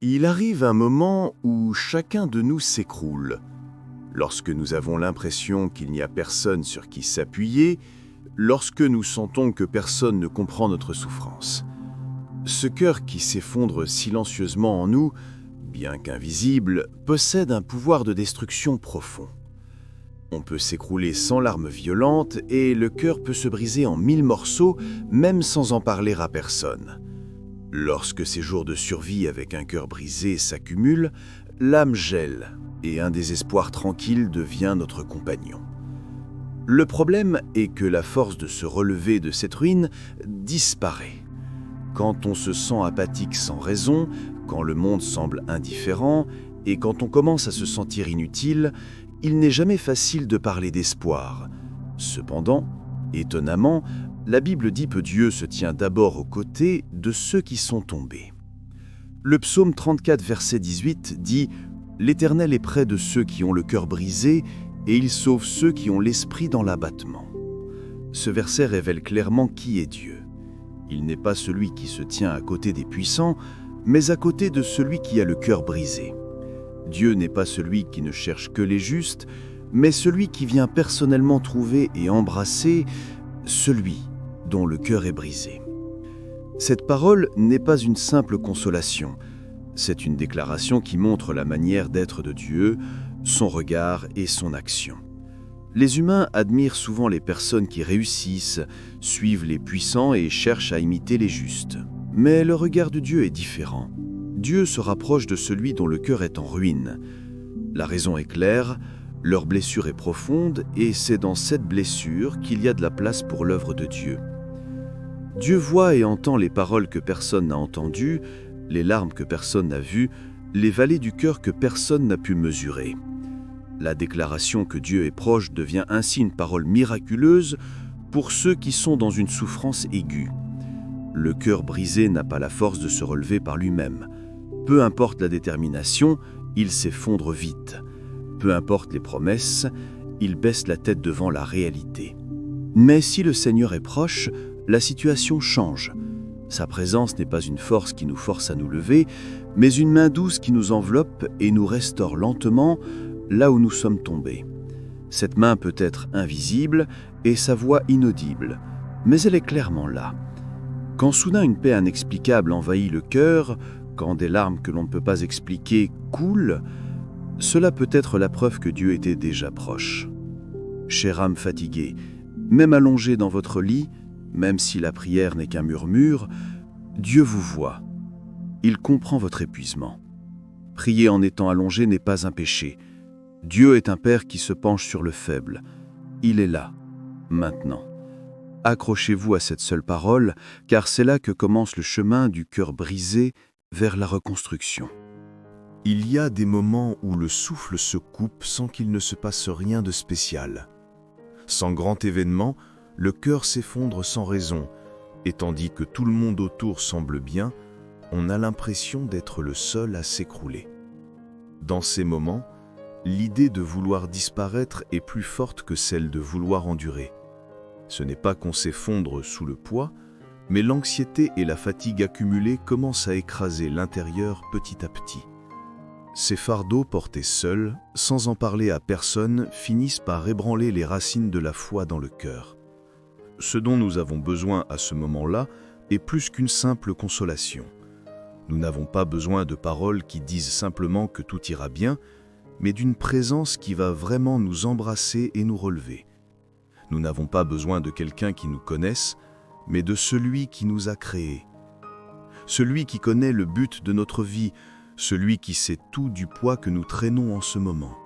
Il arrive un moment où chacun de nous s'écroule. Lorsque nous avons l'impression qu'il n'y a personne sur qui s'appuyer, lorsque nous sentons que personne ne comprend notre souffrance. Ce cœur qui s'effondre silencieusement en nous, bien qu'invisible, possède un pouvoir de destruction profond. On peut s'écrouler sans larmes violentes et le cœur peut se briser en 1000 morceaux, même sans en parler à personne. Lorsque ces jours de survie avec un cœur brisé s'accumulent, l'âme gèle et un désespoir tranquille devient notre compagnon. Le problème est que la force de se relever de cette ruine disparaît. Quand on se sent apathique sans raison, quand le monde semble indifférent et quand on commence à se sentir inutile, il n'est jamais facile de parler d'espoir. Cependant, étonnamment, la Bible dit que Dieu se tient d'abord aux côtés de ceux qui sont tombés. Le psaume 34, verset 18 dit « L'Éternel est près de ceux qui ont le cœur brisé et il sauve ceux qui ont l'esprit dans l'abattement. » Ce verset révèle clairement qui est Dieu. Il n'est pas celui qui se tient à côté des puissants, mais à côté de celui qui a le cœur brisé. Dieu n'est pas celui qui ne cherche que les justes, mais celui qui vient personnellement trouver et embrasser celui dont le cœur est brisé. Cette parole n'est pas une simple consolation, c'est une déclaration qui montre la manière d'être de Dieu, son regard et son action. Les humains admirent souvent les personnes qui réussissent, suivent les puissants et cherchent à imiter les justes. Mais le regard de Dieu est différent. Dieu se rapproche de celui dont le cœur est en ruine. La raison est claire, leur blessure est profonde et c'est dans cette blessure qu'il y a de la place pour l'œuvre de Dieu. Dieu voit et entend les paroles que personne n'a entendues, les larmes que personne n'a vues, les vallées du cœur que personne n'a pu mesurer. La déclaration que Dieu est proche devient ainsi une parole miraculeuse pour ceux qui sont dans une souffrance aiguë. Le cœur brisé n'a pas la force de se relever par lui-même. Peu importe la détermination, il s'effondre vite. Peu importe les promesses, il baisse la tête devant la réalité. Mais si le Seigneur est proche, la situation change. Sa présence n'est pas une force qui nous force à nous lever, mais une main douce qui nous enveloppe et nous restaure lentement là où nous sommes tombés. Cette main peut être invisible et sa voix inaudible, mais elle est clairement là. Quand soudain une paix inexplicable envahit le cœur, quand des larmes que l'on ne peut pas expliquer coulent, cela peut être la preuve que Dieu était déjà proche. Chère âme fatiguée, même allongée dans votre lit, même si la prière n'est qu'un murmure, Dieu vous voit. Il comprend votre épuisement. Prier en étant allongé n'est pas un péché. Dieu est un Père qui se penche sur le faible. Il est là, maintenant. Accrochez-vous à cette seule parole, car c'est là que commence le chemin du cœur brisé vers la reconstruction. Il y a des moments où le souffle se coupe sans qu'il ne se passe rien de spécial. Sans grand événement, le cœur s'effondre sans raison, et tandis que tout le monde autour semble bien, on a l'impression d'être le seul à s'écrouler. Dans ces moments, l'idée de vouloir disparaître est plus forte que celle de vouloir endurer. Ce n'est pas qu'on s'effondre sous le poids, mais l'anxiété et la fatigue accumulées commencent à écraser l'intérieur petit à petit. Ces fardeaux portés seuls, sans en parler à personne, finissent par ébranler les racines de la foi dans le cœur. Ce dont nous avons besoin à ce moment-là est plus qu'une simple consolation. Nous n'avons pas besoin de paroles qui disent simplement que tout ira bien, mais d'une présence qui va vraiment nous embrasser et nous relever. Nous n'avons pas besoin de quelqu'un qui nous connaisse, mais de celui qui nous a créés. Celui qui connaît le but de notre vie, celui qui sait tout du poids que nous traînons en ce moment.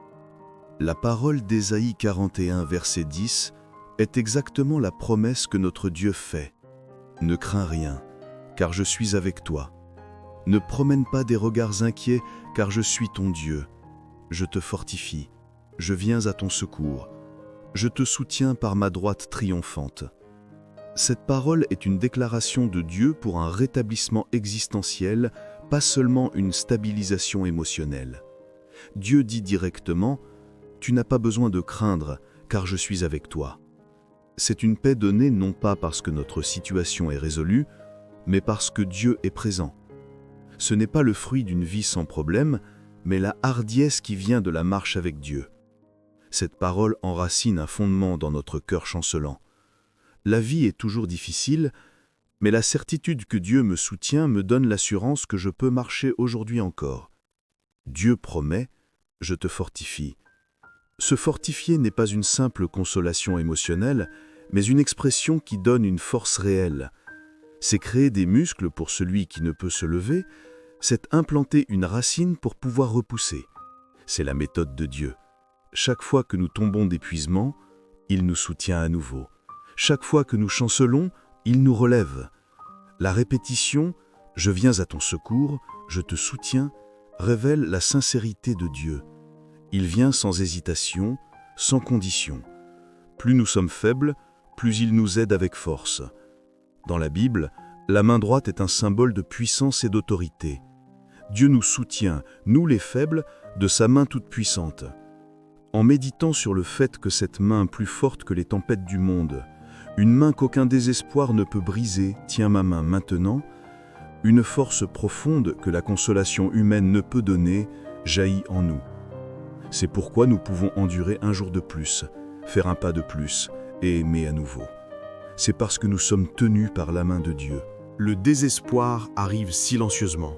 La parole d'Ésaïe 41, verset 10, est exactement la promesse que notre Dieu fait. « Ne crains rien, car je suis avec toi. Ne promène pas des regards inquiets, car je suis ton Dieu. Je te fortifie, je viens à ton secours. Je te soutiens par ma droite triomphante. » Cette parole est une déclaration de Dieu pour un rétablissement existentiel, pas seulement une stabilisation émotionnelle. Dieu dit directement « Tu n'as pas besoin de craindre, car je suis avec toi. » C'est une paix donnée non pas parce que notre situation est résolue, mais parce que Dieu est présent. ce n'est pas le fruit d'une vie sans problème, mais la hardiesse qui vient de la marche avec Dieu. Cette parole enracine un fondement dans notre cœur chancelant. La vie est toujours difficile, mais la certitude que Dieu me soutient me donne l'assurance que je peux marcher aujourd'hui encore. Dieu promet, je te fortifie. Se fortifier n'est pas une simple consolation émotionnelle, mais une expression qui donne une force réelle. C'est créer des muscles pour celui qui ne peut se lever, c'est implanter une racine pour pouvoir repousser. C'est la méthode de Dieu. Chaque fois que nous tombons d'épuisement, il nous soutient à nouveau. Chaque fois que nous chancelons, il nous relève. La répétition « Je viens à ton secours, je te soutiens » révèle la sincérité de Dieu. Il vient sans hésitation, sans condition. Plus nous sommes faibles, plus il nous aide avec force. Dans la Bible, la main droite est un symbole de puissance et d'autorité. Dieu nous soutient, nous les faibles, de sa main toute puissante. En méditant sur le fait que cette main plus forte que les tempêtes du monde, une main qu'aucun désespoir ne peut briser, tient ma main maintenant, une force profonde que la consolation humaine ne peut donner, jaillit en nous. C'est pourquoi nous pouvons endurer un jour de plus, faire un pas de plus et aimer à nouveau. C'est parce que nous sommes tenus par la main de Dieu. Le désespoir arrive silencieusement.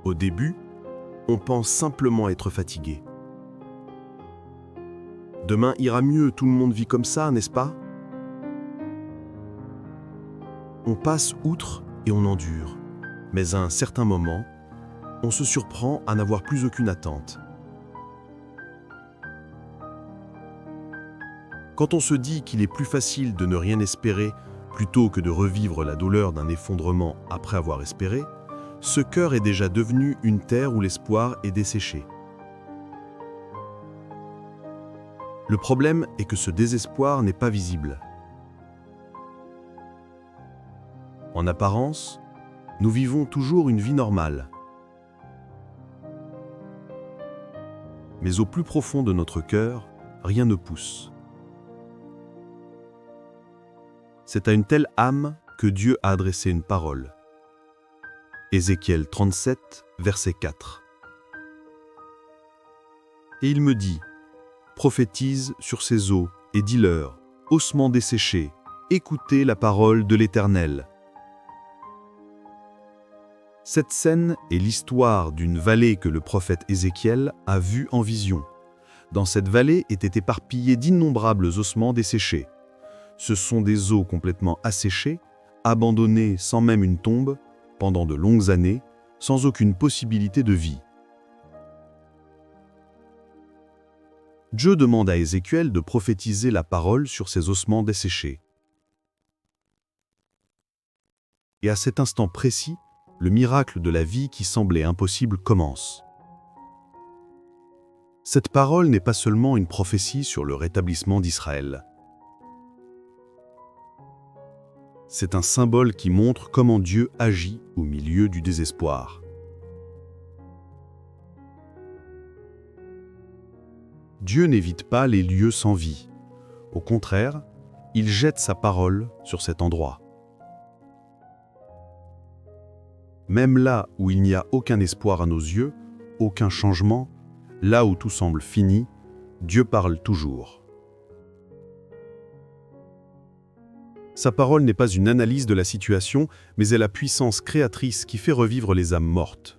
Au début, on pense simplement être fatigué. Demain ira mieux, tout le monde vit comme ça, n'est-ce pas? On passe outre et on endure. Mais à un certain moment, on se surprend à n'avoir plus aucune attente. Quand on se dit qu'il est plus facile de ne rien espérer plutôt que de revivre la douleur d'un effondrement après avoir espéré, ce cœur est déjà devenu une terre où l'espoir est desséché. Le problème est que ce désespoir n'est pas visible. En apparence, nous vivons toujours une vie normale. Mais au plus profond de notre cœur, rien ne pousse. C'est à une telle âme que Dieu a adressé une parole. Ézéchiel 37, verset 4. Et il me dit, prophétise sur ces eaux et dis-leur, ossements desséchés, écoutez la parole de l'Éternel. Cette scène est l'histoire d'une vallée que le prophète Ézéchiel a vue en vision. Dans cette vallée étaient éparpillés d'innombrables ossements desséchés. Ce sont des os complètement asséchés, abandonnés sans même une tombe, pendant de longues années, sans aucune possibilité de vie. Dieu demande à Ézéchiel de prophétiser la parole sur ces ossements desséchés. Et à cet instant précis, le miracle de la vie qui semblait impossible commence. Cette parole n'est pas seulement une prophétie sur le rétablissement d'Israël. C'est un symbole qui montre comment Dieu agit au milieu du désespoir. Dieu n'évite pas les lieux sans vie. Au contraire, il jette sa parole sur cet endroit. Même là où il n'y a aucun espoir à nos yeux, aucun changement, là où tout semble fini, Dieu parle toujours. Sa parole n'est pas une analyse de la situation, mais est la puissance créatrice qui fait revivre les âmes mortes.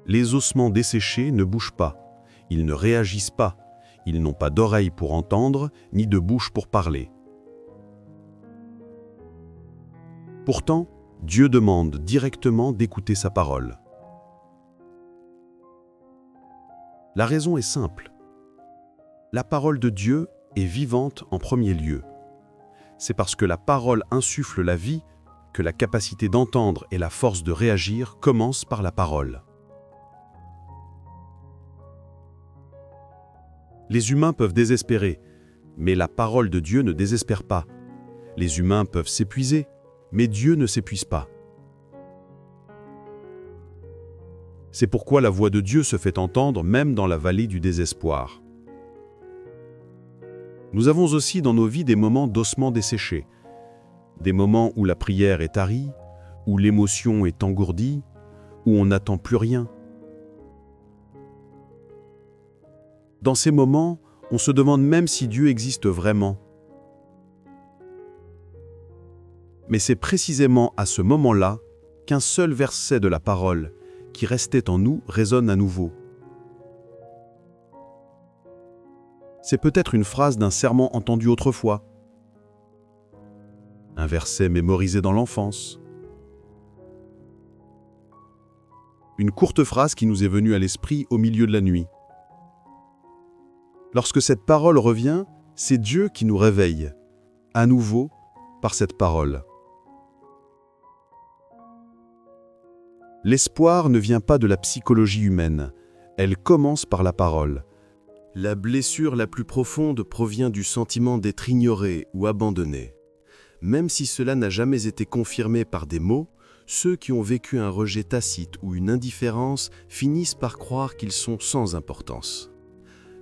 Les ossements desséchés ne bougent pas, ils ne réagissent pas, ils n'ont pas d'oreilles pour entendre, ni de bouche pour parler. Pourtant, Dieu demande directement d'écouter sa parole. La raison est simple. La parole de Dieu est vivante en premier lieu. C'est parce que la parole insuffle la vie que la capacité d'entendre et la force de réagir commencent par la parole. Les humains peuvent désespérer, mais la parole de Dieu ne désespère pas. Les humains peuvent s'épuiser, mais Dieu ne s'épuise pas. C'est pourquoi la voix de Dieu se fait entendre même dans la vallée du désespoir. Nous avons aussi dans nos vies des moments d'ossements desséchés, Des moments où la prière est tarie, où l'émotion est engourdie, où on n'attend plus rien. Dans ces moments, on se demande même si Dieu existe vraiment. Mais c'est précisément à ce moment-là qu'un seul verset de la parole qui restait en nous résonne à nouveau. C'est peut-être une phrase d'un sermon entendu autrefois, un verset mémorisé dans l'enfance, une courte phrase qui nous est venue à l'esprit au milieu de la nuit. Lorsque cette parole revient, c'est Dieu qui nous réveille, à nouveau, par cette parole. L'espoir ne vient pas de la psychologie humaine, elle commence par la parole. La blessure la plus profonde provient du sentiment d'être ignoré ou abandonné. Même si cela n'a jamais été confirmé par des mots, ceux qui ont vécu un rejet tacite ou une indifférence finissent par croire qu'ils sont sans importance.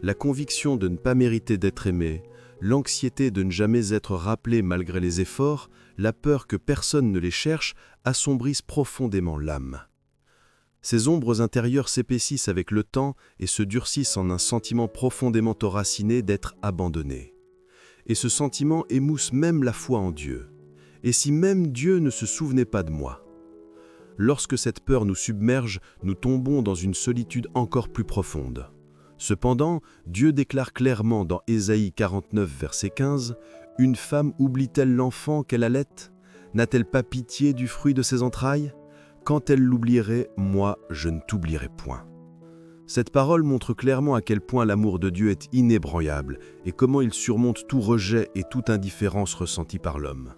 La conviction de ne pas mériter d'être aimé, l'anxiété de ne jamais être rappelé malgré les efforts, la peur que personne ne les cherche assombrissent profondément l'âme. Ces ombres intérieures s'épaississent avec le temps et se durcissent en un sentiment profondément enraciné d'être abandonné. Et ce sentiment émousse même la foi en Dieu. Et si même Dieu ne se souvenait pas de moi? Lorsque cette peur nous submerge, nous tombons dans une solitude encore plus profonde. Cependant, Dieu déclare clairement dans Ésaïe 49, verset 15, « Une femme oublie-t-elle l'enfant qu'elle allait? N'a-t-elle pas pitié du fruit de ses entrailles? Quand elle l'oublierait, moi, je ne t'oublierai point. » Cette parole montre clairement à quel point l'amour de Dieu est inébranlable et comment il surmonte tout rejet et toute indifférence ressentie par l'homme.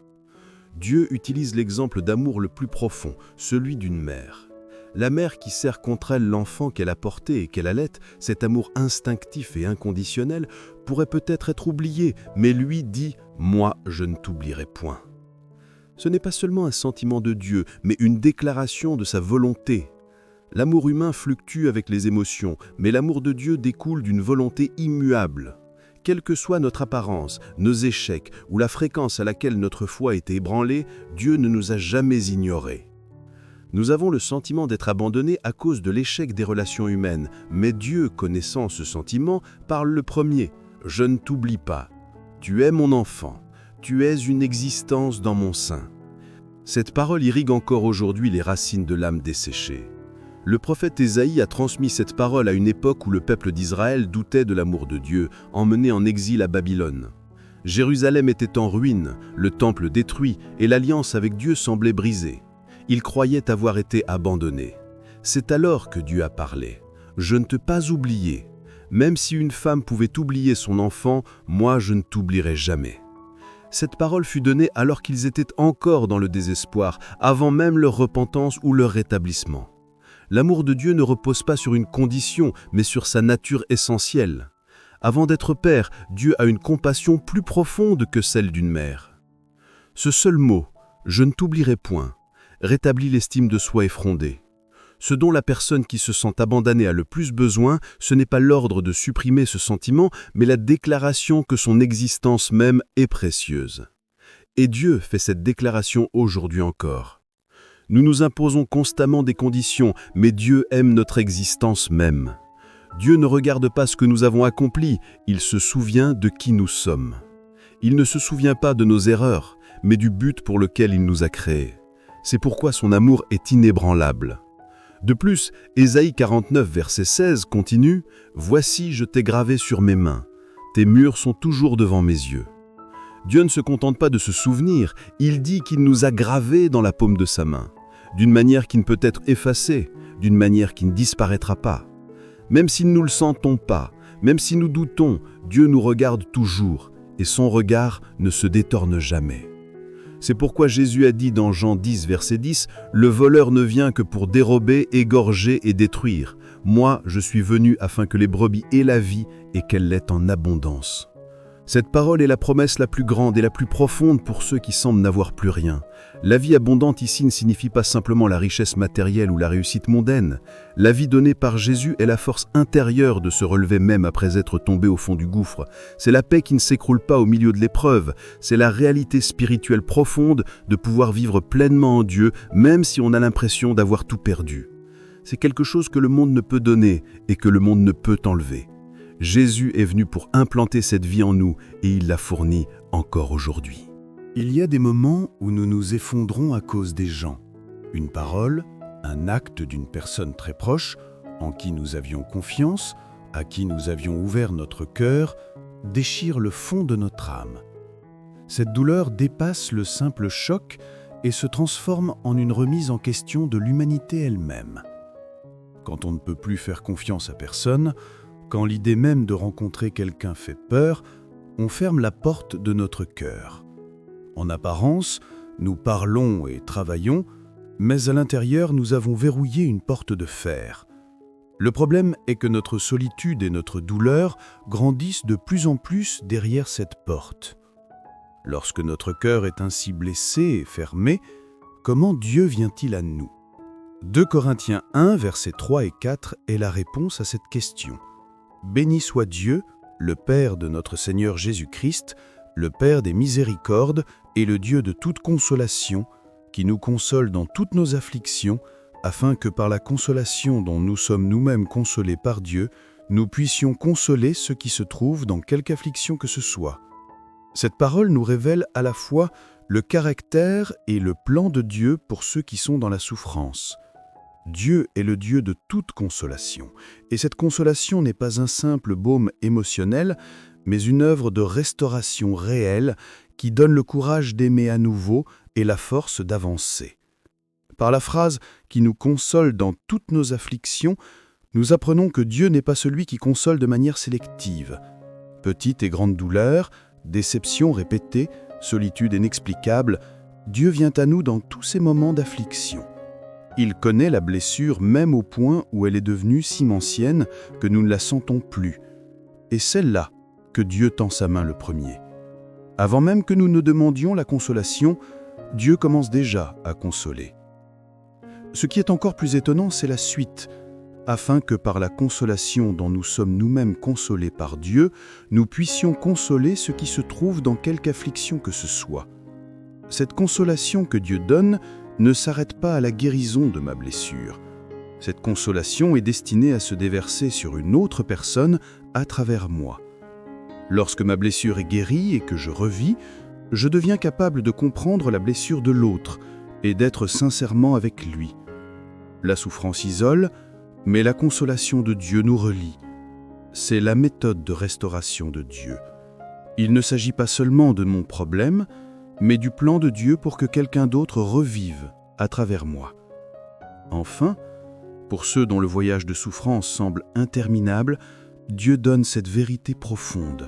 Dieu utilise l'exemple d'amour le plus profond, celui d'une mère. La mère qui serre contre elle l'enfant qu'elle a porté et qu'elle allait, cet amour instinctif et inconditionnel, pourrait peut-être être oublié, mais lui dit « Moi, je ne t'oublierai point ». Ce n'est pas seulement un sentiment de Dieu, mais une déclaration de sa volonté. L'amour humain fluctue avec les émotions, mais l'amour de Dieu découle d'une volonté immuable. Quelle que soit notre apparence, nos échecs ou la fréquence à laquelle notre foi était ébranlée, Dieu ne nous a jamais ignorés. Nous avons le sentiment d'être abandonnés à cause de l'échec des relations humaines, mais Dieu, connaissant ce sentiment, parle le premier. « Je ne t'oublie pas. Tu es mon enfant. Tu es une existence dans mon sein. » Cette parole irrigue encore aujourd'hui les racines de l'âme desséchée. Le prophète Ésaïe a transmis cette parole à une époque où le peuple d'Israël doutait de l'amour de Dieu, emmené en exil à Babylone. Jérusalem était en ruine, le temple détruit et l'alliance avec Dieu semblait brisée. Ils croyaient avoir été abandonnés. C'est alors que Dieu a parlé. « Je ne t'ai pas oublié. Même si une femme pouvait oublier son enfant, moi je ne t'oublierai jamais. » Cette parole fut donnée alors qu'ils étaient encore dans le désespoir, avant même leur repentance ou leur rétablissement. L'amour de Dieu ne repose pas sur une condition, mais sur sa nature essentielle. Avant d'être père, Dieu a une compassion plus profonde que celle d'une mère. Ce seul mot, « je ne t'oublierai point », rétablit l'estime de soi effondée. Ce dont la personne qui se sent abandonnée a le plus besoin, ce n'est pas l'ordre de supprimer ce sentiment, mais la déclaration que son existence même est précieuse. Et Dieu fait cette déclaration aujourd'hui encore. Nous nous imposons constamment des conditions, mais Dieu aime notre existence même. Dieu ne regarde pas ce que nous avons accompli, il se souvient de qui nous sommes. Il ne se souvient pas de nos erreurs, mais du but pour lequel il nous a créés. C'est pourquoi son amour est inébranlable. De plus, Ésaïe 49, verset 16 continue « Voici, je t'ai gravé sur mes mains. Tes murs sont toujours devant mes yeux. » Dieu ne se contente pas de se souvenir, il dit qu'il nous a gravés dans la paume de sa main, d'une manière qui ne peut être effacée, d'une manière qui ne disparaîtra pas. Même si nous ne le sentons pas, même si nous doutons, Dieu nous regarde toujours, et son regard ne se détourne jamais. C'est pourquoi Jésus a dit dans Jean 10, verset 10, « Le voleur ne vient que pour dérober, égorger et détruire. Moi, je suis venu afin que les brebis aient la vie et qu'elle l'ait en abondance. » Cette parole est la promesse la plus grande et la plus profonde pour ceux qui semblent n'avoir plus rien. La vie abondante ici ne signifie pas simplement la richesse matérielle ou la réussite mondaine. La vie donnée par Jésus est la force intérieure de se relever même après être tombé au fond du gouffre. C'est la paix qui ne s'écroule pas au milieu de l'épreuve. C'est la réalité spirituelle profonde de pouvoir vivre pleinement en Dieu, même si on a l'impression d'avoir tout perdu. C'est quelque chose que le monde ne peut donner et que le monde ne peut enlever. Jésus est venu pour implanter cette vie en nous et il la fournit encore aujourd'hui. Il y a des moments où nous nous effondrons à cause des gens. Une parole, un acte d'une personne très proche, en qui nous avions confiance, à qui nous avions ouvert notre cœur, déchire le fond de notre âme. Cette douleur dépasse le simple choc et se transforme en une remise en question de l'humanité elle-même. Quand on ne peut plus faire confiance à personne, quand l'idée même de rencontrer quelqu'un fait peur, on ferme la porte de notre cœur. En apparence, nous parlons et travaillons, mais à l'intérieur, nous avons verrouillé une porte de fer. Le problème est que notre solitude et notre douleur grandissent de plus en plus derrière cette porte. Lorsque notre cœur est ainsi blessé et fermé, comment Dieu vient-il à nous ? 2 Corinthiens 1, versets 3 et 4 est la réponse à cette question. Béni soit Dieu, le Père de notre Seigneur Jésus-Christ, le Père des miséricordes et le Dieu de toute consolation, qui nous console dans toutes nos afflictions, afin que par la consolation dont nous sommes nous-mêmes consolés par Dieu, nous puissions consoler ceux qui se trouvent dans quelque affliction que ce soit. Cette parole nous révèle à la fois le caractère et le plan de Dieu pour ceux qui sont dans la souffrance. Dieu est le Dieu de toute consolation, et cette consolation n'est pas un simple baume émotionnel, mais une œuvre de restauration réelle qui donne le courage d'aimer à nouveau et la force d'avancer. Par la phrase qui nous console dans toutes nos afflictions, nous apprenons que Dieu n'est pas celui qui console de manière sélective. Petite et grande douleur, déception répétée, solitude inexplicable, Dieu vient à nous dans tous ces moments d'affliction. Il connaît la blessure même au point où elle est devenue si ancienne que nous ne la sentons plus. Et c'est là que Dieu tend sa main le premier. Avant même que nous ne demandions la consolation, Dieu commence déjà à consoler. Ce qui est encore plus étonnant, c'est la suite. Afin que par la consolation dont nous sommes nous-mêmes consolés par Dieu, nous puissions consoler ceux qui se trouvent dans quelque affliction que ce soit. Cette consolation que Dieu donne ne s'arrête pas à la guérison de ma blessure. Cette consolation est destinée à se déverser sur une autre personne à travers moi. Lorsque ma blessure est guérie et que je revis, je deviens capable de comprendre la blessure de l'autre et d'être sincèrement avec lui. La souffrance isole, mais la consolation de Dieu nous relie. C'est la méthode de restauration de Dieu. Il ne s'agit pas seulement de mon problème, mais du plan de Dieu pour que quelqu'un d'autre revive à travers moi. Enfin, pour ceux dont le voyage de souffrance semble interminable, Dieu donne cette vérité profonde.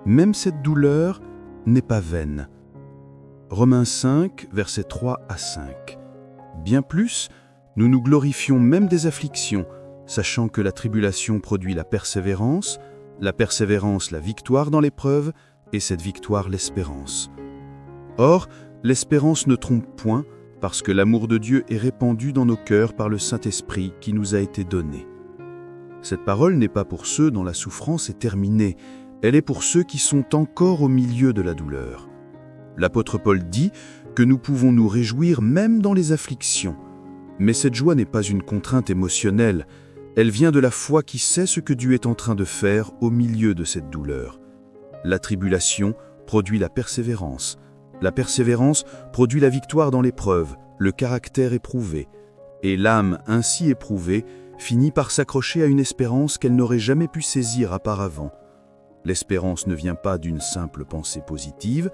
Même cette douleur n'est pas vaine. Romains 5, versets 3 à 5. Bien plus, nous nous glorifions même des afflictions, sachant que la tribulation produit la persévérance la victoire dans l'épreuve, et cette victoire l'espérance. Or, l'espérance ne trompe point, parce que l'amour de Dieu est répandu dans nos cœurs par le Saint-Esprit qui nous a été donné. Cette parole n'est pas pour ceux dont la souffrance est terminée, elle est pour ceux qui sont encore au milieu de la douleur. L'apôtre Paul dit que nous pouvons nous réjouir même dans les afflictions. Mais cette joie n'est pas une contrainte émotionnelle, elle vient de la foi qui sait ce que Dieu est en train de faire au milieu de cette douleur. La tribulation produit la persévérance produit la victoire dans l'épreuve, le caractère éprouvé, et l'âme ainsi éprouvée finit par s'accrocher à une espérance qu'elle n'aurait jamais pu saisir auparavant. L'espérance ne vient pas d'une simple pensée positive,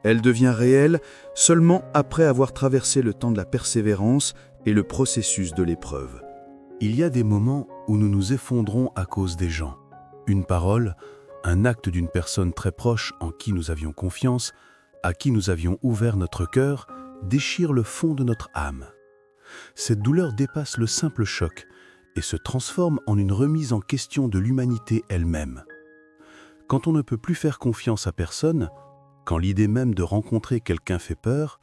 elle devient réelle seulement après avoir traversé le temps de la persévérance et le processus de l'épreuve. Il y a des moments où nous nous effondrons à cause des gens. Une parole, un acte d'une personne très proche en qui nous avions confiance, à qui nous avions ouvert notre cœur, déchire le fond de notre âme. Cette douleur dépasse le simple choc et se transforme en une remise en question de l'humanité elle-même. Quand on ne peut plus faire confiance à personne, quand l'idée même de rencontrer quelqu'un fait peur,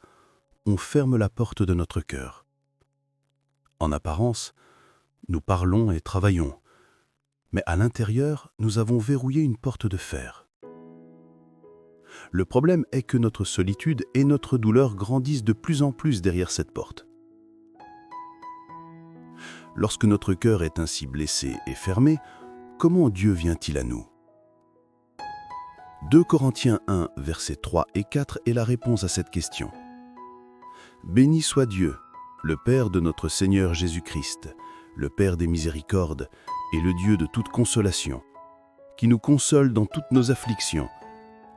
on ferme la porte de notre cœur. En apparence, nous parlons et travaillons, mais à l'intérieur, nous avons verrouillé une porte de fer. Le problème est que notre solitude et notre douleur grandissent de plus en plus derrière cette porte. Lorsque notre cœur est ainsi blessé et fermé, comment Dieu vient-il à nous ? 2 Corinthiens 1, versets 3 et 4 est la réponse à cette question. Béni soit Dieu, le Père de notre Seigneur Jésus-Christ, le Père des miséricordes et le Dieu de toute consolation, qui nous console dans toutes nos afflictions,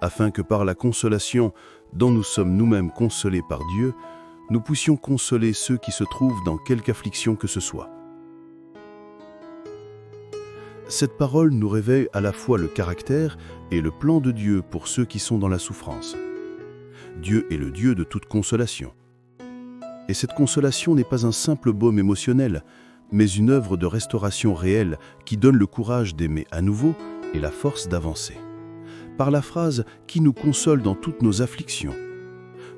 afin que par la consolation dont nous sommes nous-mêmes consolés par Dieu, nous puissions consoler ceux qui se trouvent dans quelque affliction que ce soit. Cette parole nous révèle à la fois le caractère et le plan de Dieu pour ceux qui sont dans la souffrance. Dieu est le Dieu de toute consolation. Et cette consolation n'est pas un simple baume émotionnel, mais une œuvre de restauration réelle qui donne le courage d'aimer à nouveau et la force d'avancer. Par la phrase « qui nous console dans toutes nos afflictions »,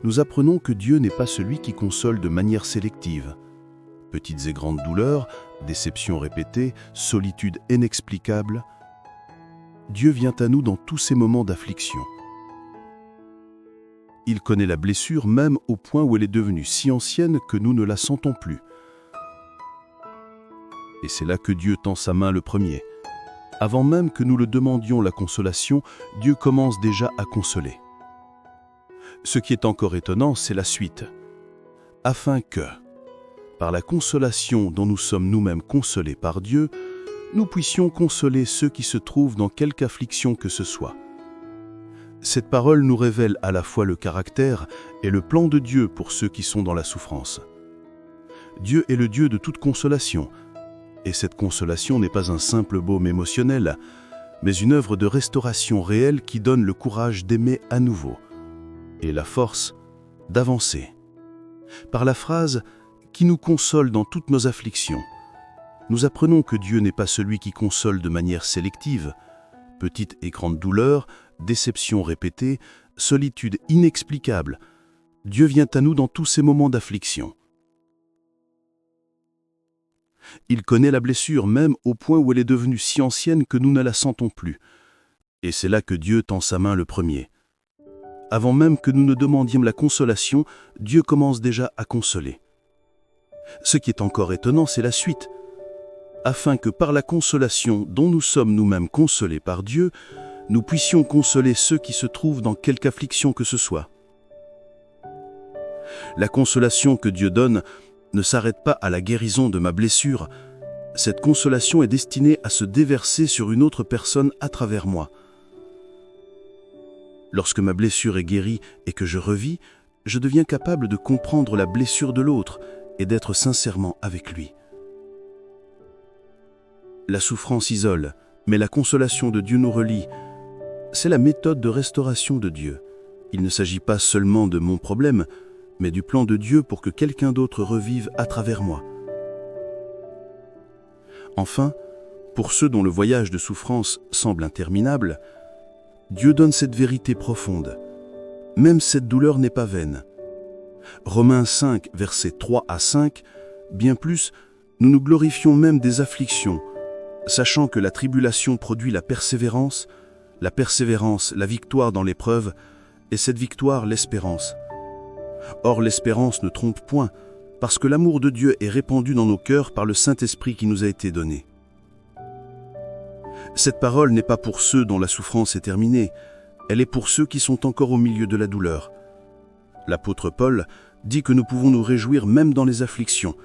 nous apprenons que Dieu n'est pas celui qui console de manière sélective. Petites et grandes douleurs, déceptions répétées, solitude inexplicable, Dieu vient à nous dans tous ces moments d'affliction. Il connaît la blessure même au point où elle est devenue si ancienne que nous ne la sentons plus. Et c'est là que Dieu tend sa main le premier. Avant même que nous le demandions la consolation, Dieu commence déjà à consoler. Ce qui est encore étonnant, c'est la suite. Afin que, par la consolation dont nous sommes nous-mêmes consolés par Dieu, nous puissions consoler ceux qui se trouvent dans quelque affliction que ce soit. Cette parole nous révèle à la fois le caractère et le plan de Dieu pour ceux qui sont dans la souffrance. Dieu est le Dieu de toute consolation, et cette consolation n'est pas un simple baume émotionnel, mais une œuvre de restauration réelle qui donne le courage d'aimer à nouveau et la force d'avancer. Par la phrase « qui nous console dans toutes nos afflictions », nous apprenons que Dieu n'est pas celui qui console de manière sélective. Petite et grande douleur, déception répétée, solitude inexplicable. Dieu vient à nous dans tous ces moments d'affliction. Il connaît la blessure même au point où elle est devenue si ancienne que nous ne la sentons plus. Et c'est là que Dieu tend sa main le premier. Avant même que nous ne demandions la consolation, Dieu commence déjà à consoler. Ce qui est encore étonnant, c'est la suite. Afin que par la consolation dont nous sommes nous-mêmes consolés par Dieu, nous puissions consoler ceux qui se trouvent dans quelque affliction que ce soit. La consolation que Dieu donne ne s'arrête pas à la guérison de ma blessure. Cette consolation est destinée à se déverser sur une autre personne à travers moi. Lorsque ma blessure est guérie et que je revis, je deviens capable de comprendre la blessure de l'autre et d'être sincèrement avec lui. La souffrance isole, mais la consolation de Dieu nous relie. C'est la méthode de restauration de Dieu. Il ne s'agit pas seulement de mon problème, mais du plan de Dieu pour que quelqu'un d'autre revive à travers moi. Enfin, pour ceux dont le voyage de souffrance semble interminable, Dieu donne cette vérité profonde. Même cette douleur n'est pas vaine. Romains 5, versets 3 à 5, bien plus, nous nous glorifions même des afflictions, sachant que la tribulation produit la persévérance, la victoire dans l'épreuve, et cette victoire, l'espérance. Or, l'espérance ne trompe point, parce que l'amour de Dieu est répandu dans nos cœurs par le Saint-Esprit qui nous a été donné. Cette parole n'est pas pour ceux dont la souffrance est terminée, elle est pour ceux qui sont encore au milieu de la douleur. L'apôtre Paul dit que nous pouvons nous réjouir même dans les afflictions,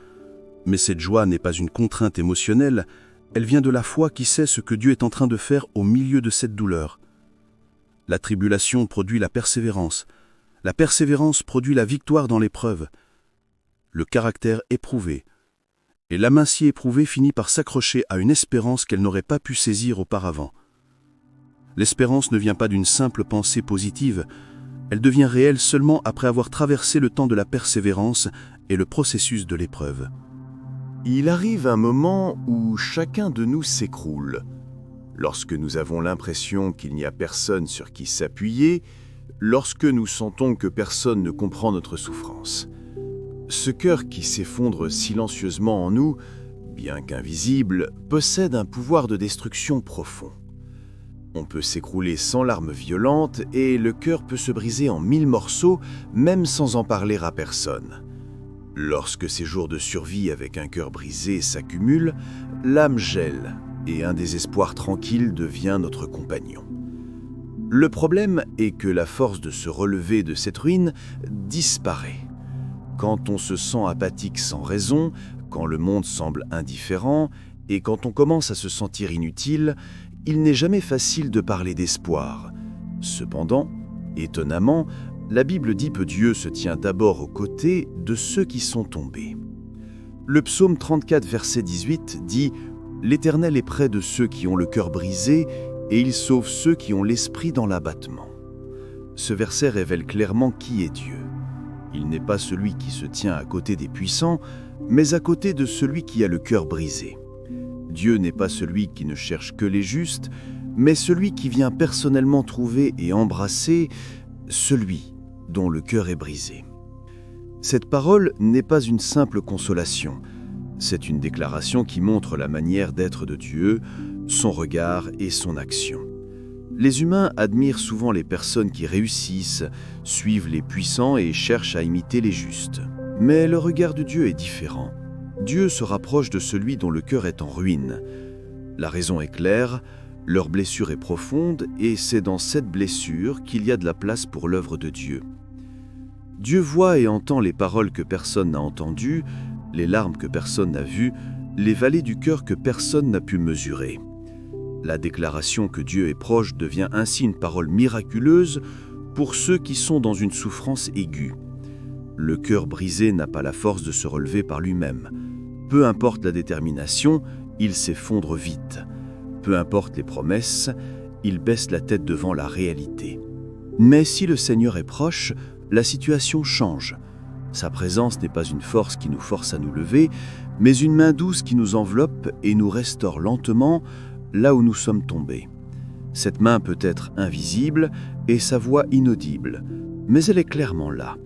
mais cette joie n'est pas une contrainte émotionnelle, elle vient de la foi qui sait ce que Dieu est en train de faire au milieu de cette douleur. La tribulation produit la persévérance produit la victoire dans l'épreuve, le caractère éprouvé, et l'âme ainsi éprouvée finit par s'accrocher à une espérance qu'elle n'aurait pas pu saisir auparavant. L'espérance ne vient pas d'une simple pensée positive, elle devient réelle seulement après avoir traversé le temps de la persévérance et le processus de l'épreuve. Il arrive un moment où chacun de nous s'écroule, lorsque nous avons l'impression qu'il n'y a personne sur qui s'appuyer, lorsque nous sentons que personne ne comprend notre souffrance. Ce cœur qui s'effondre silencieusement en nous, bien qu'invisible, possède un pouvoir de destruction profond. On peut s'écrouler sans larmes violentes et le cœur peut se briser en 1000 morceaux, même sans en parler à personne. Lorsque ces jours de survie avec un cœur brisé s'accumulent, l'âme gèle et un désespoir tranquille devient notre compagnon. Le problème est que la force de se relever de cette ruine disparaît. Quand on se sent apathique sans raison, quand le monde semble indifférent et quand on commence à se sentir inutile, il n'est jamais facile de parler d'espoir. Cependant, étonnamment, la Bible dit que Dieu se tient d'abord aux côtés de ceux qui sont tombés. Le psaume 34, verset 18 dit « L'Éternel est près de ceux qui ont le cœur brisé et il sauve ceux qui ont l'esprit dans l'abattement. » Ce verset révèle clairement qui est Dieu. Il n'est pas celui qui se tient à côté des puissants, mais à côté de celui qui a le cœur brisé. Dieu n'est pas celui qui ne cherche que les justes, mais celui qui vient personnellement trouver et embrasser celui dont le cœur est brisé. Cette parole n'est pas une simple consolation, c'est une déclaration qui montre la manière d'être de Dieu, son regard et son action. Les humains admirent souvent les personnes qui réussissent, suivent les puissants et cherchent à imiter les justes. Mais le regard de Dieu est différent. Dieu se rapproche de celui dont le cœur est en ruine. La raison est claire, leur blessure est profonde et c'est dans cette blessure qu'il y a de la place pour l'œuvre de Dieu. Dieu voit et entend les paroles que personne n'a entendues, les larmes que personne n'a vues, les vallées du cœur que personne n'a pu mesurer. La déclaration que Dieu est proche devient ainsi une parole miraculeuse pour ceux qui sont dans une souffrance aiguë. Le cœur brisé n'a pas la force de se relever par lui-même. Peu importe la détermination, il s'effondre vite. Peu importe les promesses, il baisse la tête devant la réalité. Mais si le Seigneur est proche, la situation change. Sa présence n'est pas une force qui nous force à nous lever, mais une main douce qui nous enveloppe et nous restaure lentement là où nous sommes tombés. Cette main peut être invisible et sa voix inaudible, mais elle est clairement là.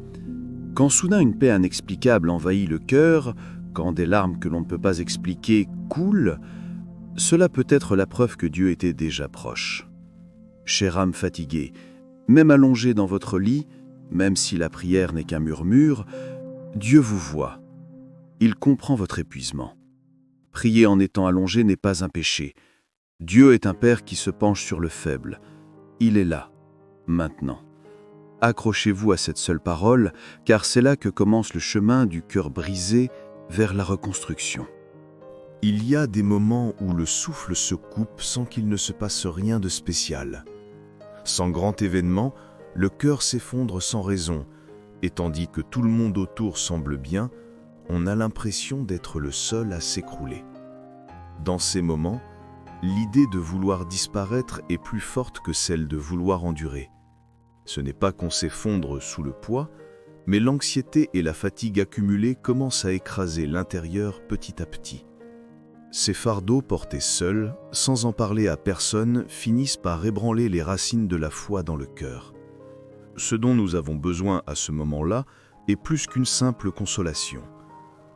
Quand soudain une paix inexplicable envahit le cœur, quand des larmes que l'on ne peut pas expliquer coulent, cela peut être la preuve que Dieu était déjà proche. Chère âme fatiguée, même allongée dans votre lit, même si la prière n'est qu'un murmure, Dieu vous voit. Il comprend votre épuisement. Prier en étant allongé n'est pas un péché. Dieu est un Père qui se penche sur le faible. Il est là, maintenant. Accrochez-vous à cette seule parole, car c'est là que commence le chemin du cœur brisé vers la reconstruction. Il y a des moments où le souffle se coupe sans qu'il ne se passe rien de spécial. Sans grand événement, le cœur s'effondre sans raison, et tandis que tout le monde autour semble bien, on a l'impression d'être le seul à s'écrouler. Dans ces moments, l'idée de vouloir disparaître est plus forte que celle de vouloir endurer. Ce n'est pas qu'on s'effondre sous le poids, mais l'anxiété et la fatigue accumulées commencent à écraser l'intérieur petit à petit. Ces fardeaux portés seuls, sans en parler à personne, finissent par ébranler les racines de la foi dans le cœur. Ce dont nous avons besoin à ce moment-là est plus qu'une simple consolation.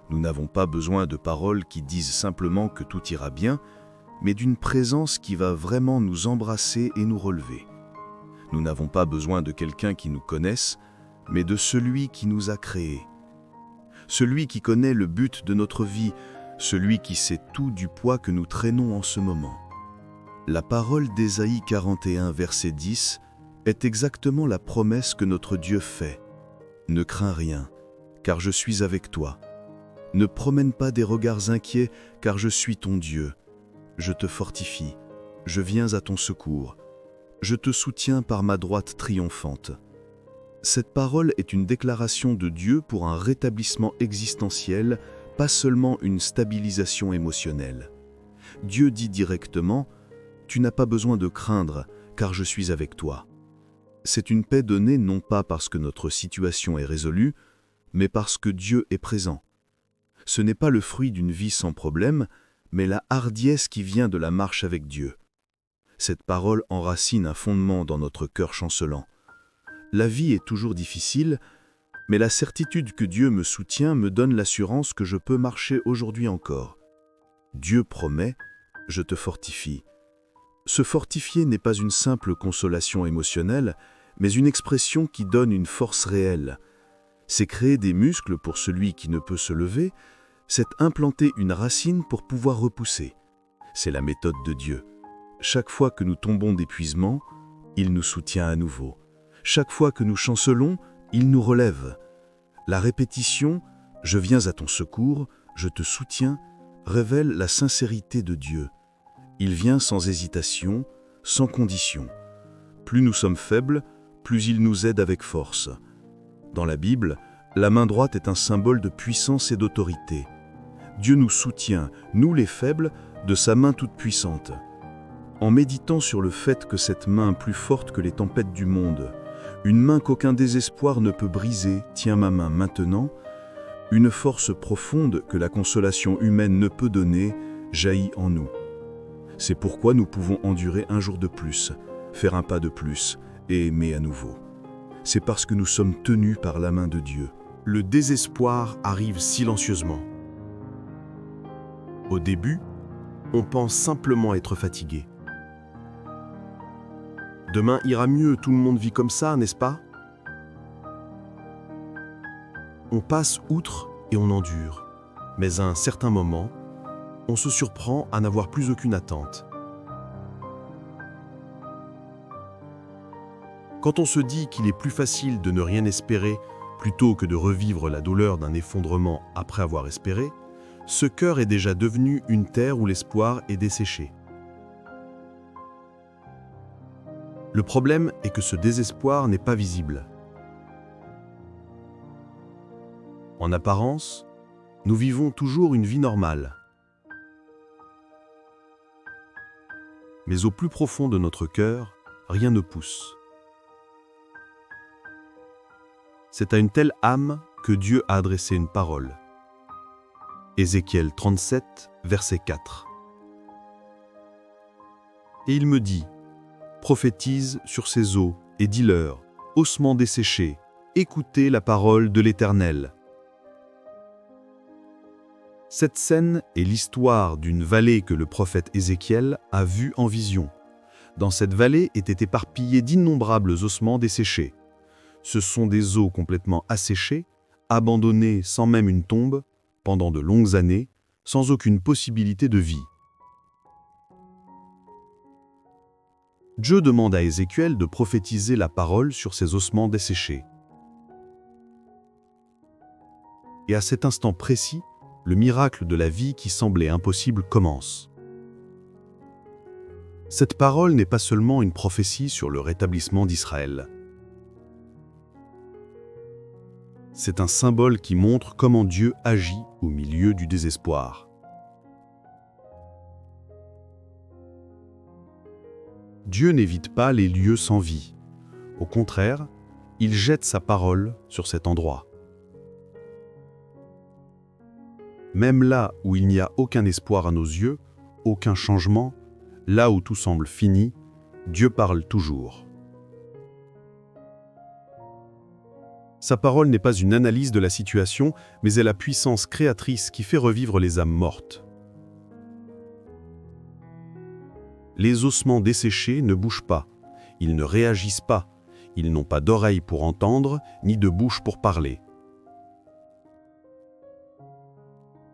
Nous n'avons pas besoin de paroles qui disent simplement que tout ira bien, mais d'une présence qui va vraiment nous embrasser et nous relever. Nous n'avons pas besoin de quelqu'un qui nous connaisse, mais de celui qui nous a créés. Celui qui connaît le but de notre vie, celui qui sait tout du poids que nous traînons en ce moment. La parole d'Ésaïe 41, verset 10, est exactement la promesse que notre Dieu fait. « Ne crains rien, car je suis avec toi. Ne promène pas des regards inquiets, car je suis ton Dieu. Je te fortifie, je viens à ton secours. Je te soutiens par ma droite triomphante. » Cette parole est une déclaration de Dieu pour un rétablissement existentiel, pas seulement une stabilisation émotionnelle. Dieu dit directement « Tu n'as pas besoin de craindre, car je suis avec toi. » C'est une paix donnée non pas parce que notre situation est résolue, mais parce que Dieu est présent. Ce n'est pas le fruit d'une vie sans problème, mais la hardiesse qui vient de la marche avec Dieu. Cette parole enracine un fondement dans notre cœur chancelant. La vie est toujours difficile, mais la certitude que Dieu me soutient me donne l'assurance que je peux marcher aujourd'hui encore. Dieu promet, je te fortifie. Se fortifier n'est pas une simple consolation émotionnelle, mais une expression qui donne une force réelle. C'est créer des muscles pour celui qui ne peut se lever, c'est implanter une racine pour pouvoir repousser. C'est la méthode de Dieu. Chaque fois que nous tombons d'épuisement, il nous soutient à nouveau. Chaque fois que nous chancelons, il nous relève. La répétition « Je viens à ton secours, je te soutiens » révèle la sincérité de Dieu. Il vient sans hésitation, sans condition. Plus nous sommes faibles, plus il nous aide avec force. Dans la Bible, la main droite est un symbole de puissance et d'autorité. Dieu nous soutient, nous les faibles, de sa main toute puissante. En méditant sur le fait que cette main plus forte que les tempêtes du monde, une main qu'aucun désespoir ne peut briser, tient ma main maintenant, une force profonde que la consolation humaine ne peut donner, jaillit en nous. C'est pourquoi nous pouvons endurer un jour de plus, faire un pas de plus et aimer à nouveau. C'est parce que nous sommes tenus par la main de Dieu. Le désespoir arrive silencieusement. Au début, on pense simplement être fatigué. Demain ira mieux, tout le monde vit comme ça, n'est-ce pas? On passe outre et on endure. Mais à un certain moment, on se surprend à n'avoir plus aucune attente. Quand on se dit qu'il est plus facile de ne rien espérer plutôt que de revivre la douleur d'un effondrement après avoir espéré, ce cœur est déjà devenu une terre où l'espoir est desséché. Le problème est que ce désespoir n'est pas visible. En apparence, nous vivons toujours une vie normale. Mais au plus profond de notre cœur, rien ne pousse. C'est à une telle âme que Dieu a adressé une parole. Ézéchiel 37, verset 4. Et il me dit, prophétise sur ces eaux et dis-leur, ossements desséchés, écoutez la parole de l'Éternel. Cette scène est l'histoire d'une vallée que le prophète Ézéchiel a vue en vision. Dans cette vallée étaient éparpillés d'innombrables ossements desséchés. Ce sont des eaux complètement asséchées, abandonnées sans même une tombe, pendant de longues années, sans aucune possibilité de vie. Dieu demande à Ézéchiel de prophétiser la parole sur ces ossements desséchés. Et à cet instant précis, le miracle de la vie qui semblait impossible commence. Cette parole n'est pas seulement une prophétie sur le rétablissement d'Israël. C'est un symbole qui montre comment Dieu agit au milieu du désespoir. Dieu n'évite pas les lieux sans vie. Au contraire, il jette sa parole sur cet endroit. Même là où il n'y a aucun espoir à nos yeux, aucun changement, là où tout semble fini, Dieu parle toujours. Sa parole n'est pas une analyse de la situation, mais est la puissance créatrice qui fait revivre les âmes mortes. Les ossements desséchés ne bougent pas, ils ne réagissent pas, ils n'ont pas d'oreilles pour entendre, ni de bouche pour parler.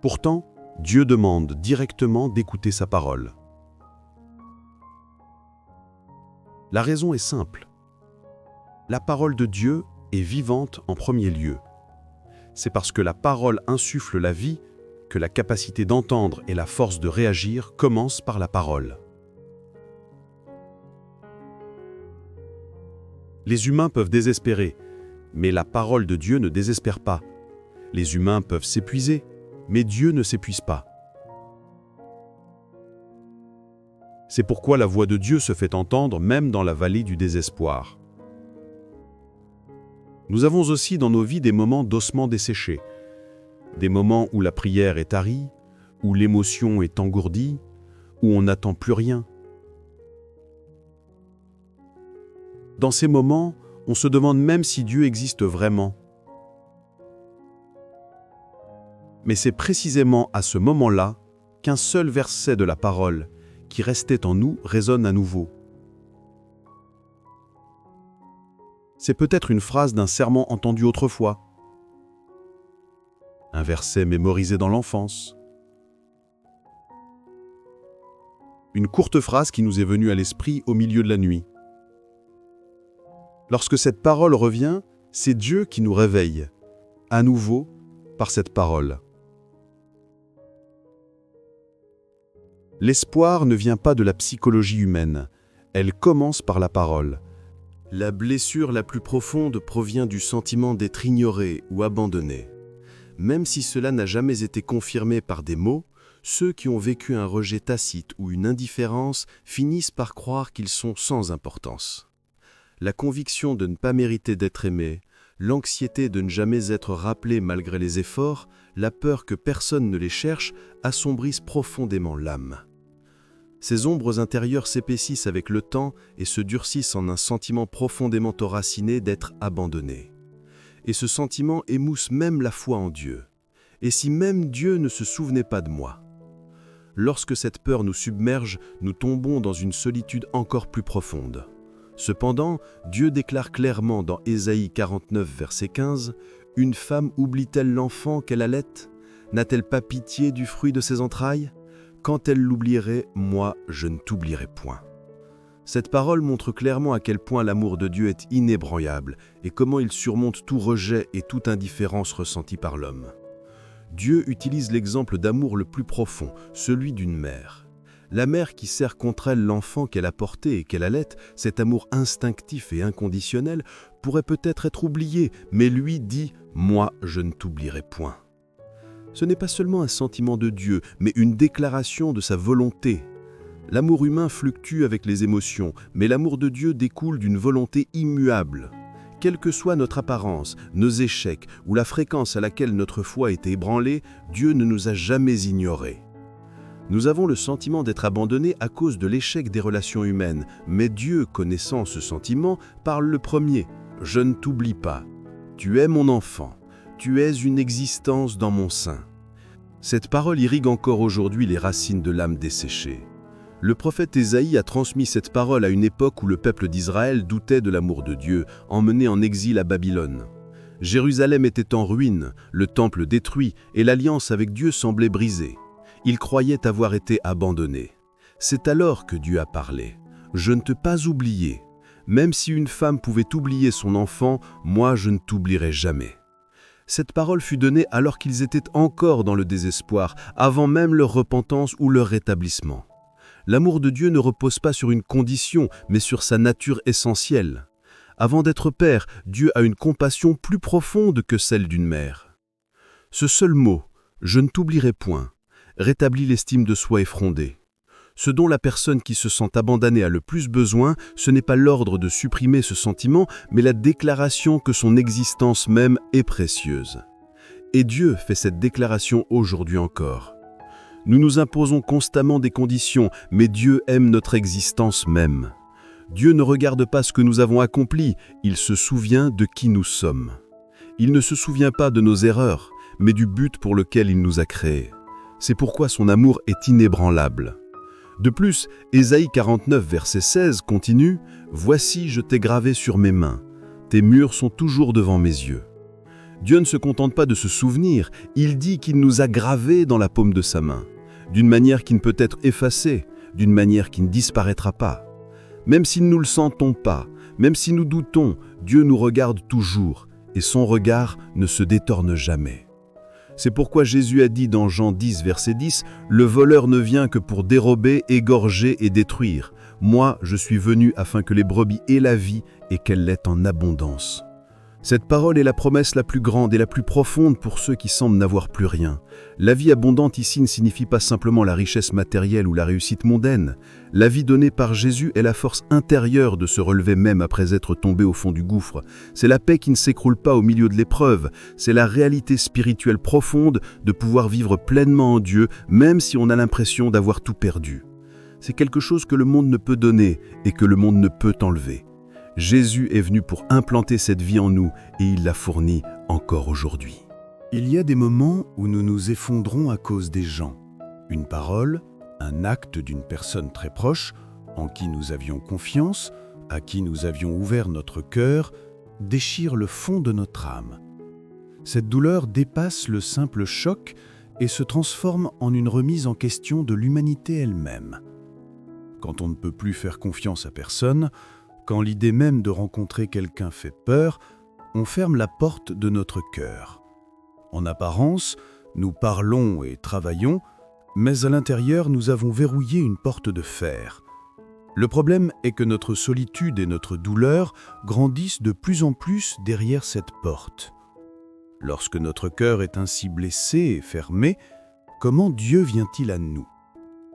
Pourtant, Dieu demande directement d'écouter sa parole. La raison est simple. La parole de Dieu est vivante en premier lieu. C'est parce que la parole insuffle la vie que la capacité d'entendre et la force de réagir commencent par la parole. Les humains peuvent désespérer, mais la parole de Dieu ne désespère pas. Les humains peuvent s'épuiser, mais Dieu ne s'épuise pas. C'est pourquoi la voix de Dieu se fait entendre même dans la vallée du désespoir. Nous avons aussi dans nos vies des moments d'ossements desséchés, des moments où la prière est tarie, où l'émotion est engourdie, où on n'attend plus rien. Dans ces moments, on se demande même si Dieu existe vraiment. Mais c'est précisément à ce moment-là qu'un seul verset de la parole qui restait en nous résonne à nouveau. C'est peut-être une phrase d'un sermon entendu autrefois, un verset mémorisé dans l'enfance, une courte phrase qui nous est venue à l'esprit au milieu de la nuit. Lorsque cette parole revient, c'est Dieu qui nous réveille, à nouveau, par cette parole. L'espoir ne vient pas de la psychologie humaine, elle commence par la parole. La blessure la plus profonde provient du sentiment d'être ignoré ou abandonné. Même si cela n'a jamais été confirmé par des mots, ceux qui ont vécu un rejet tacite ou une indifférence finissent par croire qu'ils sont sans importance. La conviction de ne pas mériter d'être aimé, l'anxiété de ne jamais être rappelé malgré les efforts, la peur que personne ne les cherche assombrissent profondément l'âme. Ces ombres intérieures s'épaississent avec le temps et se durcissent en un sentiment profondément enraciné d'être abandonné. Et ce sentiment émousse même la foi en Dieu. Et si même Dieu ne se souvenait pas de moi? Lorsque cette peur nous submerge, nous tombons dans une solitude encore plus profonde. Cependant, Dieu déclare clairement dans Ésaïe 49, verset 15, « Une femme oublie-t-elle l'enfant qu'elle allait? N'a-t-elle pas pitié du fruit de ses entrailles? Quand elle l'oublierait, moi, je ne t'oublierai point. » Cette parole montre clairement à quel point l'amour de Dieu est inébranlable et comment il surmonte tout rejet et toute indifférence ressentie par l'homme. Dieu utilise l'exemple d'amour le plus profond, celui d'une mère. La mère qui serre contre elle l'enfant qu'elle a porté et qu'elle allait, cet amour instinctif et inconditionnel, pourrait peut-être être oublié, mais lui dit « Moi, je ne t'oublierai point ». Ce n'est pas seulement un sentiment de Dieu, mais une déclaration de sa volonté. L'amour humain fluctue avec les émotions, mais l'amour de Dieu découle d'une volonté immuable. Quelle que soit notre apparence, nos échecs ou la fréquence à laquelle notre foi est ébranlée, Dieu ne nous a jamais ignorés. Nous avons le sentiment d'être abandonnés à cause de l'échec des relations humaines, mais Dieu, connaissant ce sentiment, parle le premier. « Je ne t'oublie pas. Tu es mon enfant. Tu es une existence dans mon sein. » Cette parole irrigue encore aujourd'hui les racines de l'âme desséchée. Le prophète Ésaïe a transmis cette parole à une époque où le peuple d'Israël doutait de l'amour de Dieu, emmené en exil à Babylone. Jérusalem était en ruine, le temple détruit et l'alliance avec Dieu semblait brisée. Ils croyaient avoir été abandonnés. C'est alors que Dieu a parlé. « Je ne t'ai pas oublié. Même si une femme pouvait oublier son enfant, moi je ne t'oublierai jamais. » Cette parole fut donnée alors qu'ils étaient encore dans le désespoir, avant même leur repentance ou leur rétablissement. L'amour de Dieu ne repose pas sur une condition, mais sur sa nature essentielle. Avant d'être père, Dieu a une compassion plus profonde que celle d'une mère. Ce seul mot, « je ne t'oublierai point », rétablit l'estime de soi effrondée. Ce dont la personne qui se sent abandonnée a le plus besoin, ce n'est pas l'ordre de supprimer ce sentiment, mais la déclaration que son existence même est précieuse. Et Dieu fait cette déclaration aujourd'hui encore. Nous nous imposons constamment des conditions, mais Dieu aime notre existence même. Dieu ne regarde pas ce que nous avons accompli, il se souvient de qui nous sommes. Il ne se souvient pas de nos erreurs, mais du but pour lequel il nous a créés. C'est pourquoi son amour est inébranlable. De plus, Ésaïe 49, verset 16 continue « Voici, je t'ai gravé sur mes mains, tes murs sont toujours devant mes yeux. » Dieu ne se contente pas de se souvenir, il dit qu'il nous a gravés dans la paume de sa main, d'une manière qui ne peut être effacée, d'une manière qui ne disparaîtra pas. Même si nous ne le sentons pas, même si nous doutons, Dieu nous regarde toujours, et son regard ne se détourne jamais. C'est pourquoi Jésus a dit dans Jean 10, verset 10, « Le voleur ne vient que pour dérober, égorger et détruire. Moi, je suis venu afin que les brebis aient la vie et qu'elle l'ait en abondance. » Cette parole est la promesse la plus grande et la plus profonde pour ceux qui semblent n'avoir plus rien. La vie abondante ici ne signifie pas simplement la richesse matérielle ou la réussite mondaine. La vie donnée par Jésus est la force intérieure de se relever même après être tombé au fond du gouffre. C'est la paix qui ne s'écroule pas au milieu de l'épreuve. C'est la réalité spirituelle profonde de pouvoir vivre pleinement en Dieu, même si on a l'impression d'avoir tout perdu. C'est quelque chose que le monde ne peut donner et que le monde ne peut enlever. Jésus est venu pour implanter cette vie en nous et il la fournit encore aujourd'hui. Il y a des moments où nous nous effondrons à cause des gens. Une parole, un acte d'une personne très proche, en qui nous avions confiance, à qui nous avions ouvert notre cœur, déchire le fond de notre âme. Cette douleur dépasse le simple choc et se transforme en une remise en question de l'humanité elle-même. Quand on ne peut plus faire confiance à personne, quand l'idée même de rencontrer quelqu'un fait peur, on ferme la porte de notre cœur. En apparence, nous parlons et travaillons, mais à l'intérieur, nous avons verrouillé une porte de fer. Le problème est que notre solitude et notre douleur grandissent de plus en plus derrière cette porte. Lorsque notre cœur est ainsi blessé et fermé, comment Dieu vient-il à nous ?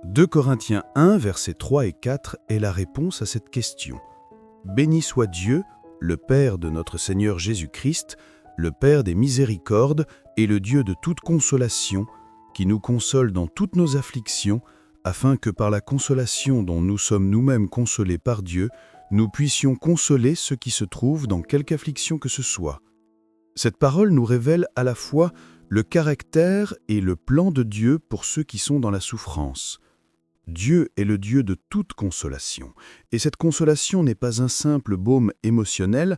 2 Corinthiens 1, versets 3 et 4 est la réponse à cette question. « Béni soit Dieu, le Père de notre Seigneur Jésus-Christ, le Père des miséricordes et le Dieu de toute consolation, qui nous console dans toutes nos afflictions, afin que par la consolation dont nous sommes nous-mêmes consolés par Dieu, nous puissions consoler ceux qui se trouvent dans quelque affliction que ce soit. » Cette parole nous révèle à la fois le caractère et le plan de Dieu pour ceux qui sont dans la souffrance. Dieu est le Dieu de toute consolation, et cette consolation n'est pas un simple baume émotionnel,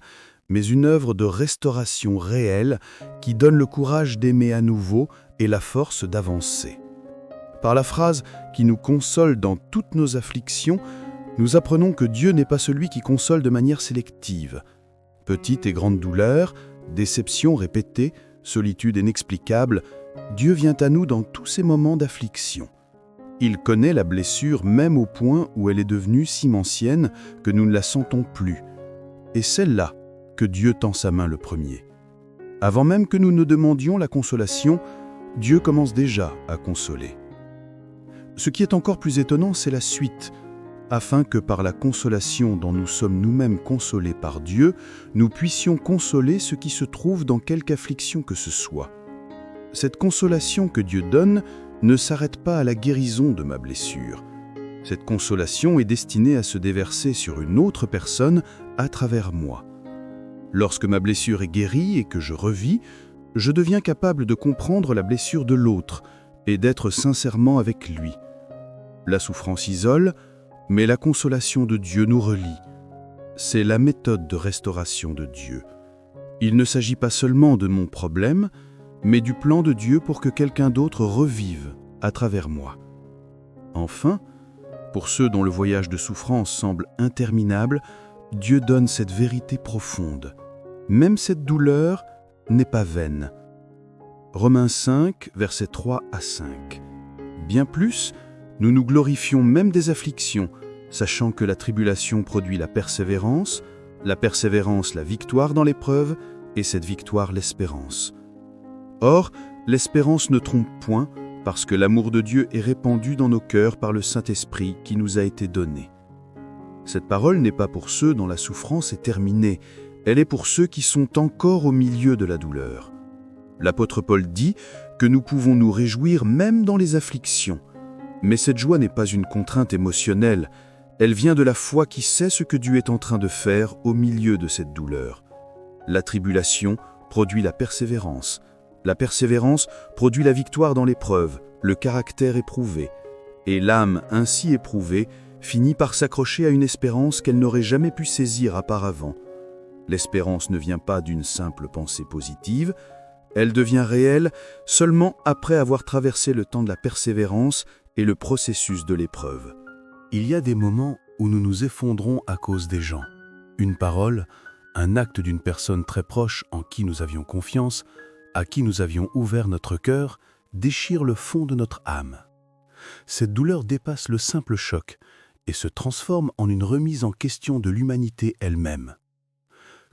mais une œuvre de restauration réelle qui donne le courage d'aimer à nouveau et la force d'avancer. Par la phrase qui nous console dans toutes nos afflictions, nous apprenons que Dieu n'est pas celui qui console de manière sélective. Petite et grande douleur, déception répétée, solitude inexplicable, Dieu vient à nous dans tous ces moments d'affliction. Il connaît la blessure même au point où elle est devenue si ancienne que nous ne la sentons plus. Et c'est là que Dieu tend sa main le premier. Avant même que nous ne demandions la consolation, Dieu commence déjà à consoler. Ce qui est encore plus étonnant, c'est la suite. Afin que par la consolation dont nous sommes nous-mêmes consolés par Dieu, nous puissions consoler ceux qui se trouvent dans quelque affliction que ce soit. Cette consolation que Dieu donne ne s'arrête pas à la guérison de ma blessure. Cette consolation est destinée à se déverser sur une autre personne à travers moi. Lorsque ma blessure est guérie et que je revis, je deviens capable de comprendre la blessure de l'autre et d'être sincèrement avec lui. La souffrance isole, mais la consolation de Dieu nous relie. C'est la méthode de restauration de Dieu. Il ne s'agit pas seulement de mon problème, mais du plan de Dieu pour que quelqu'un d'autre revive à travers moi. Enfin, pour ceux dont le voyage de souffrance semble interminable, Dieu donne cette vérité profonde. Même cette douleur n'est pas vaine. Romains 5, versets 3 à 5. Bien plus, nous nous glorifions même des afflictions, sachant que la tribulation produit la persévérance la victoire dans l'épreuve, et cette victoire l'espérance. Or, l'espérance ne trompe point, parce que l'amour de Dieu est répandu dans nos cœurs par le Saint-Esprit qui nous a été donné. Cette parole n'est pas pour ceux dont la souffrance est terminée, elle est pour ceux qui sont encore au milieu de la douleur. L'apôtre Paul dit que nous pouvons nous réjouir même dans les afflictions. Mais cette joie n'est pas une contrainte émotionnelle, elle vient de la foi qui sait ce que Dieu est en train de faire au milieu de cette douleur. La tribulation produit la persévérance produit la victoire dans l'épreuve, le caractère éprouvé, et l'âme ainsi éprouvée finit par s'accrocher à une espérance qu'elle n'aurait jamais pu saisir auparavant. L'espérance ne vient pas d'une simple pensée positive, elle devient réelle seulement après avoir traversé le temps de la persévérance et le processus de l'épreuve. Il y a des moments où nous nous effondrons à cause des gens. Une parole, un acte d'une personne très proche en qui nous avions confiance, à qui nous avions ouvert notre cœur, déchire le fond de notre âme. Cette douleur dépasse le simple choc et se transforme en une remise en question de l'humanité elle-même.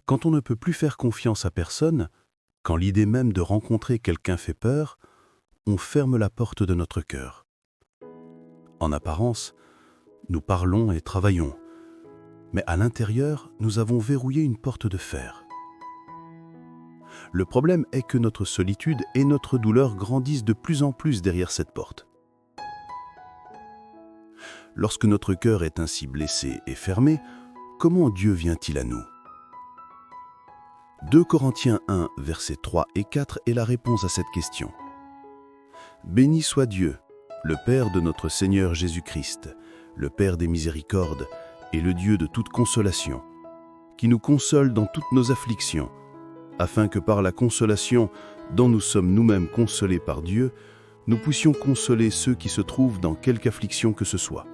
Quand on ne peut plus faire confiance à personne, quand l'idée même de rencontrer quelqu'un fait peur, on ferme la porte de notre cœur. En apparence, nous parlons et travaillons, mais à l'intérieur, nous avons verrouillé une porte de fer. Le problème est que notre solitude et notre douleur grandissent de plus en plus derrière cette porte. Lorsque notre cœur est ainsi blessé et fermé, comment Dieu vient-il à nous? 2 Corinthiens 1, versets 3 et 4 est la réponse à cette question. Béni soit Dieu, le Père de notre Seigneur Jésus-Christ, le Père des miséricordes et le Dieu de toute consolation, qui nous console dans toutes nos afflictions, afin que par la consolation dont nous sommes nous-mêmes consolés par Dieu, nous puissions consoler ceux qui se trouvent dans quelque affliction que ce soit.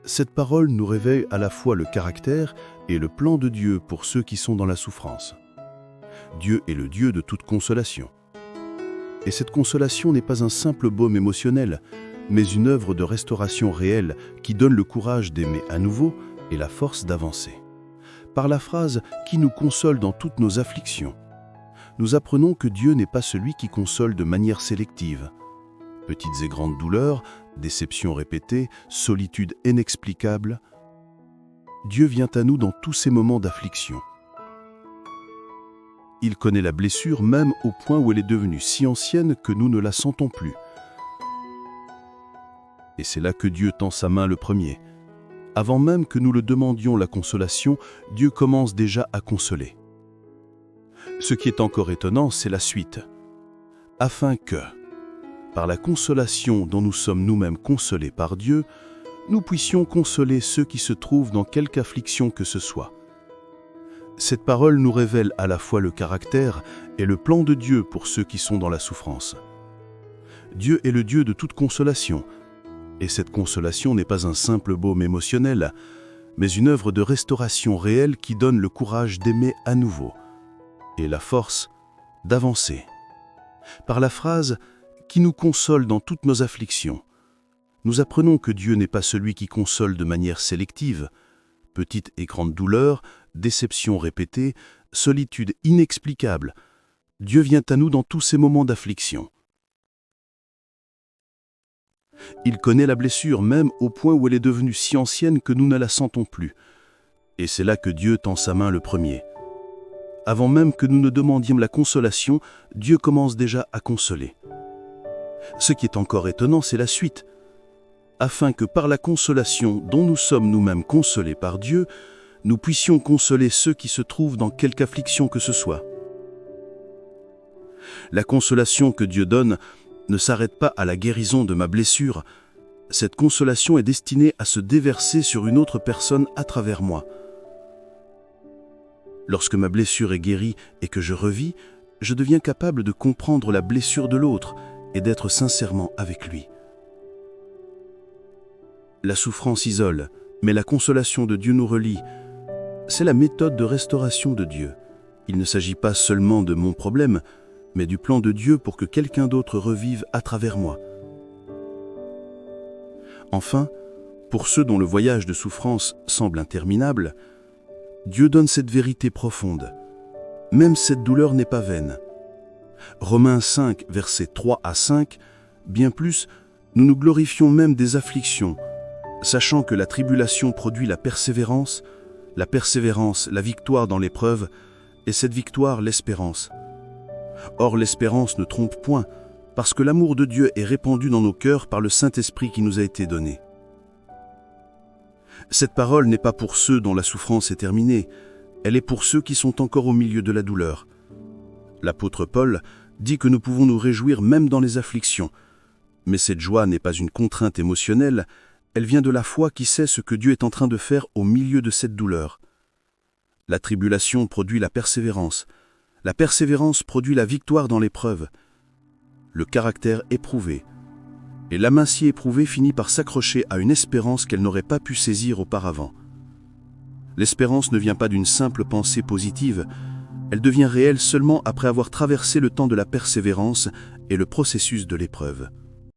Cette parole nous révèle à la fois le caractère et le plan de Dieu pour ceux qui sont dans la souffrance. Dieu est le Dieu de toute consolation. Et cette consolation n'est pas un simple baume émotionnel, mais une œuvre de restauration réelle qui donne le courage d'aimer à nouveau et la force d'avancer. Par la phrase « qui nous console dans toutes nos afflictions », nous apprenons que Dieu n'est pas celui qui console de manière sélective. Petites et grandes douleurs, déceptions répétées, solitude inexplicable, Dieu vient à nous dans tous ces moments d'affliction. Il connaît la blessure même au point où elle est devenue si ancienne que nous ne la sentons plus. Et c'est là que Dieu tend sa main le premier. Avant même que nous le demandions la consolation, Dieu commence déjà à consoler. Ce qui est encore étonnant, c'est la suite. Afin que, par la consolation dont nous sommes nous-mêmes consolés par Dieu, nous puissions consoler ceux qui se trouvent dans quelque affliction que ce soit. Cette parole nous révèle à la fois le caractère et le plan de Dieu pour ceux qui sont dans la souffrance. Dieu est le Dieu de toute consolation, et cette consolation n'est pas un simple baume émotionnel, mais une œuvre de restauration réelle qui donne le courage d'aimer à nouveau et la force d'avancer. Par la phrase « qui nous console dans toutes nos afflictions », nous apprenons que Dieu n'est pas celui qui console de manière sélective. Petites et grandes douleurs, déceptions répétées, solitude inexplicable. Dieu vient à nous dans tous ces moments d'affliction. Il connaît la blessure même au point où elle est devenue si ancienne que nous ne la sentons plus. Et c'est là que Dieu tend sa main le premier. Avant même que nous ne demandions la consolation, Dieu commence déjà à consoler. Ce qui est encore étonnant, c'est la suite. Afin que par la consolation dont nous sommes nous-mêmes consolés par Dieu, nous puissions consoler ceux qui se trouvent dans quelque affliction que ce soit. La consolation que Dieu donne ne s'arrête pas à la guérison de ma blessure. Cette consolation est destinée à se déverser sur une autre personne à travers moi. Lorsque ma blessure est guérie et que je revis, je deviens capable de comprendre la blessure de l'autre et d'être sincèrement avec lui. La souffrance isole, mais la consolation de Dieu nous relie. C'est la méthode de restauration de Dieu. Il ne s'agit pas seulement de mon problème, mais du plan de Dieu pour que quelqu'un d'autre revive à travers moi. Enfin, pour ceux dont le voyage de souffrance semble interminable, Dieu donne cette vérité profonde. Même cette douleur n'est pas vaine. Romains 5, versets 3 à 5, bien plus, nous nous glorifions même des afflictions, sachant que la tribulation produit la persévérance, la victoire dans l'épreuve, et cette victoire, l'espérance. Or, l'espérance ne trompe point, parce que l'amour de Dieu est répandu dans nos cœurs par le Saint-Esprit qui nous a été donné. Cette parole n'est pas pour ceux dont la souffrance est terminée, elle est pour ceux qui sont encore au milieu de la douleur. L'apôtre Paul dit que nous pouvons nous réjouir même dans les afflictions, mais cette joie n'est pas une contrainte émotionnelle, elle vient de la foi qui sait ce que Dieu est en train de faire au milieu de cette douleur. La tribulation produit la persévérance produit la victoire dans l'épreuve, le caractère éprouvé, et l'âme ainsi éprouvée finit par s'accrocher à une espérance qu'elle n'aurait pas pu saisir auparavant. L'espérance ne vient pas d'une simple pensée positive, elle devient réelle seulement après avoir traversé le temps de la persévérance et le processus de l'épreuve.